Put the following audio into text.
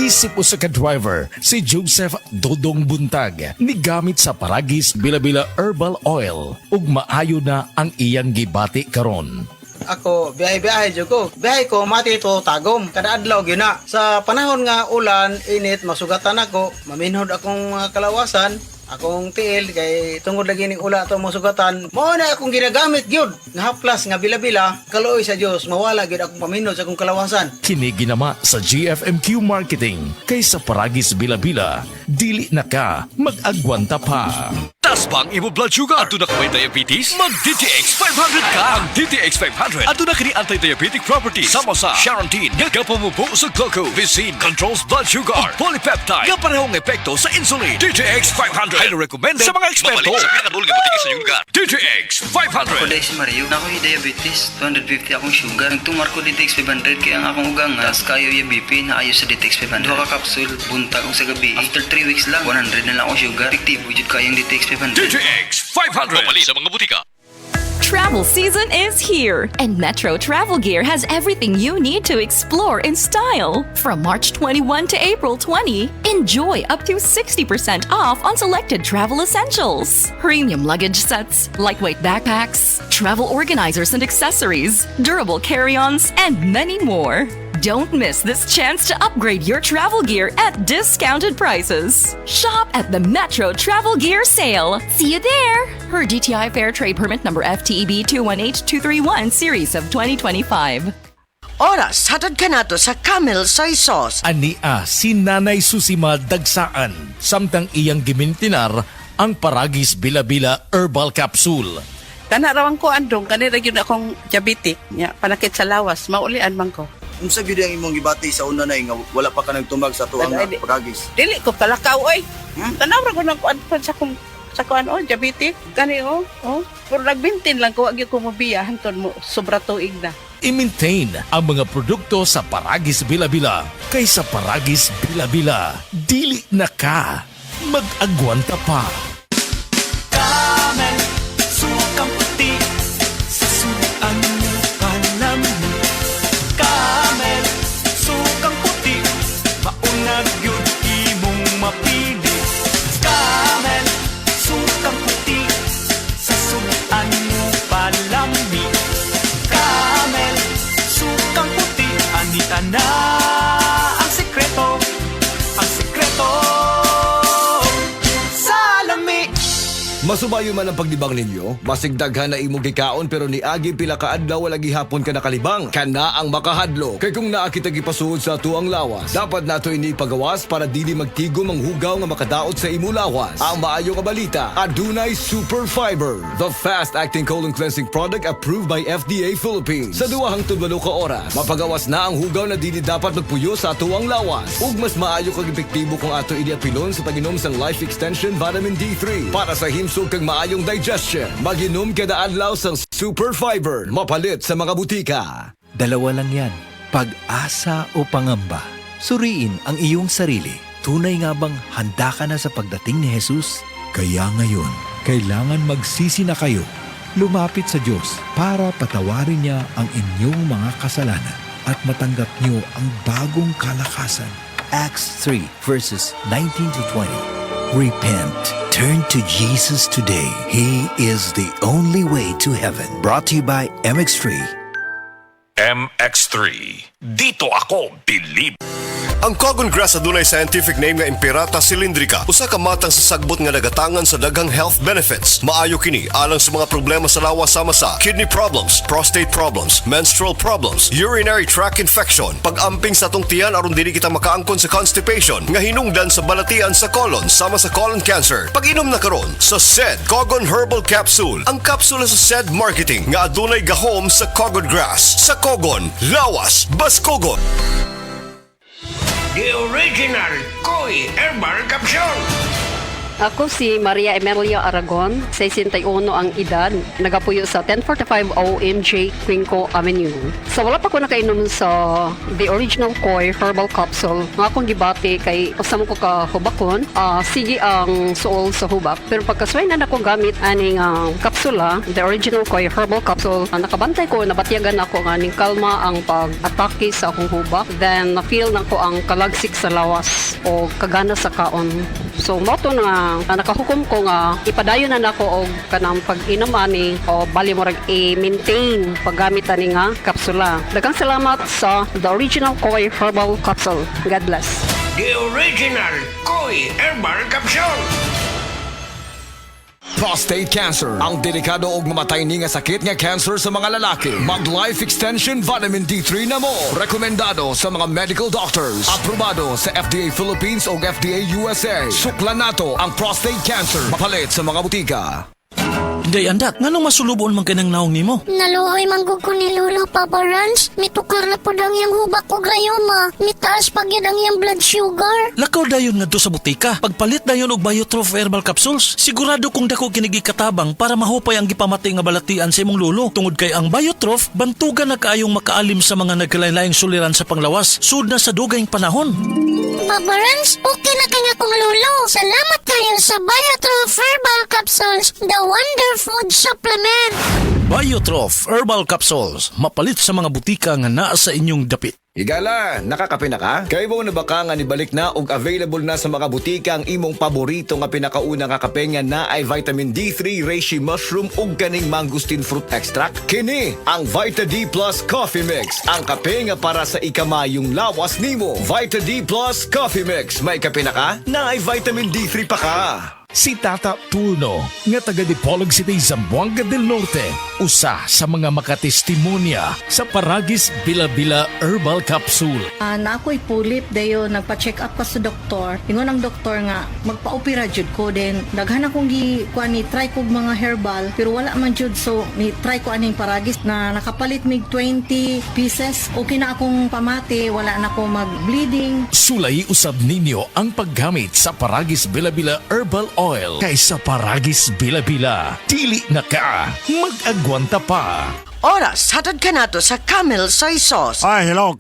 Isip usa ka driver si Joseph Dodong Buntag nigamit sa Paragis Bila-Bila Herbal Oil ug maayo na ang iyang gibati karon. Ako, biyahe-biyahe dyan ko. Biyahe ko, mati ito tagom. Kada adlaw yun na. Sa panahon nga ulan, init, masugatan ako. Maminhod akong kalawasan. Akong tiil, kay tungod lagi ning ula ito masugatan. Mao na akong ginagamit gyud nga haplas nga bila-bila. Kaluoy sa Dios, mawala gyud akong paminhod sa akong kalawasan. Kini ginama sa GFMQ Marketing kay sa Paragis Bila-Bila, dili na ka mag-agwanta pa. Taas ba ang imo blood sugar? Ato na ka may diabetes? Mag DTX 500 ka! Ang DTX 500 ato na kini anti-diabetic properties sama sa Charantine nga kapamubo sa glucose, Vicine controls blood sugar ug polypeptide nga parehong epekto sa insulin. DTX 500 highly recommended sa mga eksperto. Mabalik sa pinakadulong ibutigin sa iyong lugar. DTX 500. Ako si Mario, nako'y diabetes, 250 akong sugar. Nagtumar ko DTX 500 kaya ang akong ugang tas kayo yung BP na ayos sa DTX 500. Duha ka kapsul, buntag kong sa gabi. After 3 weeks lang, 100 na lang akong sugar. Efektibo jud kayong DTX 500. DTX 500. Pamali sa mga butika. Travel season is here, and Metro Travel Gear has everything you need to explore in style. From March 21 to April 20, enjoy up to 60% off on selected travel essentials. Premium luggage sets, lightweight backpacks, travel organizers and accessories, durable carry-ons, and many more. Don't miss this chance to upgrade your travel gear at discounted prices. Shop at the Metro Travel Gear Sale. See you there! Per DTI Fair Trade Permit number FTEB 218231 series of 2025. Oras, hatod ka nato sa Camel Soy Sauce. Ania si Nanay Susima Dagsaan samtang iyang gimintinar ang Paragis Bila-Bila Herbal Capsule. Kanarawan ko andong, kanira yun akong diabetic. Panakit sa lawas, maulian man ko. Unsa gyud ang imong gibati sa una nay nga wala pa ka nagtumag sa tuang Paragis? Dili ko kalakaw oy. Tanaw ra ko nagkuan sa kuan diabetic. Kani Pero nagbintin lang ko wag ko mobiya hangtod mo sobra tuig na. I-maintain ang mga produkto sa Paragis Bila-Bila kay sa Paragis Bila-Bila, dili na ka mag-agwanta pa. Camel, sukang puti sa suan mo panami. Camel, sukang puti, maunag yun imong mapili. Camel, sukang puti sa suan mo palami. Camel, sukang puti, anita na ang sekreto, ang sekreto sa lami. Masubayo man ang pagdibang ninyo, masigdaghan na imong gikaon pero ni agi pila ka adlaw wala gihapon ka nakalibang. Kana ang makahadlo. Kay kung naa kita gipasuod sa tuang lawas, dapat nato ini pagawas para dili magtigom ang hugaw nga makadaot sa imo lawas. Ang maayo nga balita, adunay Super Fiber, the fast-acting colon cleansing product approved by FDA Philippines. Sa 2 hangtod 8 ka oras, mapagawas na ang hugaw na dili dapat magpuyo sa tuang lawas. Ug mas maayo kag epektibo kung ato ini apilon sa pag-inom sang Life Extension Vitamin D3 para sa himsog kag maayong digestion. Mag-inom kada adlaw sang Super Fiber, mapalit sa mga butika. Dalawa lang yan, pag-asa o pangamba. Suriin ang iyong sarili. Tunay nga bang handa ka na sa pagdating ni Jesus? Kaya ngayon, kailangan magsisi na kayo. Lumapit sa Diyos para patawarin niya ang inyong mga kasalanan at matanggap niyo ang bagong kalakasan. Acts 3 verses 19 to 20. Repent. Turn to Jesus today. He is the only way to heaven. Brought to you by MX3. MX3. Dito ako believe. Ang Cogon Grass adunay scientific name nga Impirata cylindrica, usa ka matang sa sagbot nga nagatangan sa daghang health benefits. Maayo kini alang sa mga problema sa lawas sama sa kidney problems, prostate problems, menstrual problems, urinary tract infection, pag-amping sa atong tiyan aron dili kita makaangkon sa constipation nga hinungdan sa balatian sa colon sama sa colon cancer. Pag-inom na karon sa SED Cogon Herbal Capsule, ang kapsula sa SED Marketing nga adunay gahom sa Cogon Grass. Sa Cogon, lawas, Baskogon. The original Koi Herbal Capsule. Ako si Maria Emelia Aragon, 61 ang edad, nagapuyo sa 1045 OMJ Quinco Avenue. So wala pa ko nakainom sa the original Koi herbal capsule. Nga akong gibati kay usam ko ka hubakon, sige ang suol sa hubak. Pero pagkasway na ako gamit aning kapsula, the original Koi herbal capsule, nakabantay ko, nabatyagan ako nga ning kalma ang pag-atake sa akong hubak. Then na-feel na ko ang kalagsik sa lawas o kagana sa kaon. So mo to nga nakahukom ko nga ipadayon na nako og kanang pag-inom ani o bali mo rag i-maintain paggamit ani nga kapsula. Daghang salamat sa the original Koi herbal capsule. God bless. The original Koi Herbal Capsule. Prostate cancer, ang delikado ug mamatay ni nga sakit nga cancer sa mga lalaki. Mag Life Extension Vitamin D3 na mo. Rekomendado sa mga medical doctors. Aprobado sa FDA Philippines ug FDA USA. Suklan nato ang prostate cancer. Mapalit sa mga butika. Day andak, nganong masulubon man kanang naong nimo? Naluhoy manggug ko ni Lolo, Papa Rans. Mitukar na po ang iyang hubak ko grayoma. Mitaas pag yan ang iyang blood sugar. Lakaw dayon ngadto sa butika. Pagpalit dayon og Biotrof herbal capsules. Sigurado kung dako kinigi katabang para mahupay ang gipamati nga balatian sa imong lolo. Tungod kay ang Biotrof bantugan na kaayong makaalim sa mga nagkalain-laing suliran sa panglawas. Sud na sa dugayng panahon. Papa Rans, okay na kanya kong Lolo. Salamat kayo sa Biotrof herbal capsules, the wonder food supplement. Biotrof Herbal Capsules. Mapalit sa mga butika nga naa sa inyong dapit. Higala, nakakape na ka? Kay mo na baka nga nibalik na ug available na sa mga butika ang imong paborito nga pinakauna nga kape nga na ay vitamin D3, reishi mushroom ug kaning mangosteen fruit extract. Kini ang Vita D Plus Coffee Mix, ang kape nga para sa ikamayong lawas nimo. Vita D Plus Coffee Mix, may kape na ka? Na ay vitamin D3 pa ka. Si Tata Turno, nga taga Dipolog City, Zamboanga del Norte, usa sa mga makatestimonya sa Paragis Bila-Bila Herbal Capsule. Na ako'y pulip dayo, nagpa-check up pa sa doktor. Ingon ang doktor nga, magpa-opera jud ko din. Daghan akong try ko mga herbal, pero wala man jud, so ni try ko aning Paragis na nakapalit mig 20 pieces. Okay na akong pamati, wala na ako mag-bleeding. Sulay usab ninyo ang paggamit sa Paragis Bila-Bila Herbal Oil kaysa Paragis Bila-Bila. Dili na ka, mag-agwanta pa. Oras, hatod ka nato sa Camel Soy Sauce. Ay, hello.